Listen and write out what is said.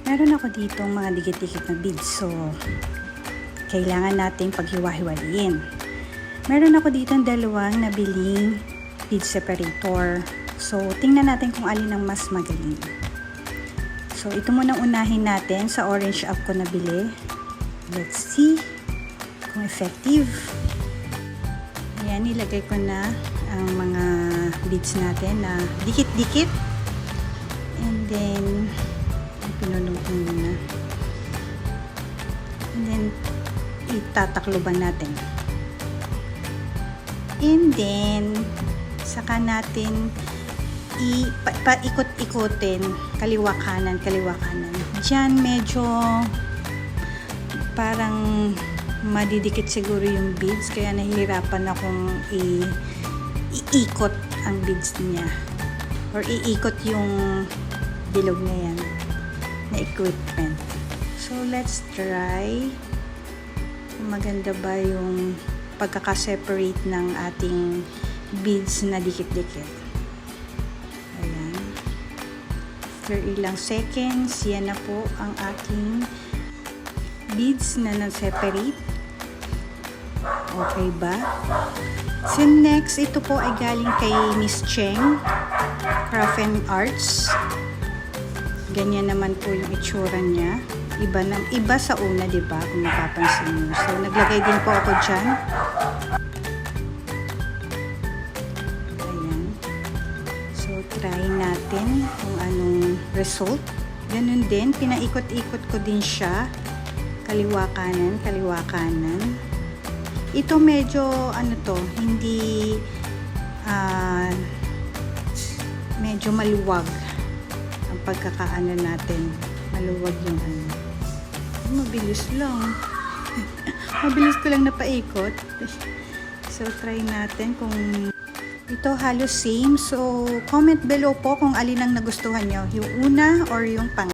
Meron ako dito mga dikit-dikit na beads. So, kailangan nating paghiwa-hiwalayin. Meron ako dito dalawang nabiling bead separator. So, tingnan natin kung alin ang mas magaling. So, ito muna unahin natin sa orange up ko nabili. Let's see kung effective. Ayan, nilagay ko na ang mga beads natin na dikit-dikit. And then, pinulong ko muna. And then, itatakloban natin. And then, saka natin paikot-ikutin kaliwa kanan. Diyan medyo parang madidikit siguro yung beads, kaya nahihirapan akong iikot ang beads niya or iikot yung bilog na yan na equipment. So let's try. Maganda ba yung pagkakaseparate ng ating beads na dikit-dikit? Ayan. After ilang seconds, yan na po ang ating beads na na-separate. Okay ba? So next, ito po ay galing kay Miss Cheng Craft and Arts. Ganyan naman po yung itsura niya. Iba sa una, diba? Kung napapansin nyo. So naglagay din po ako dyan. Ayan. So try natin kung anong result. Ganun din, pinaikot-ikot ko din siya. Kaliwa kanan. Ito medyo hindi medyo maluwag ang pagkakaano natin. Maluwag yung mabilis lang. Mabilis ko lang napaikot. So try natin kung ito halos same. So comment below po kung alin ang nagustuhan nyo, yung una or yung pang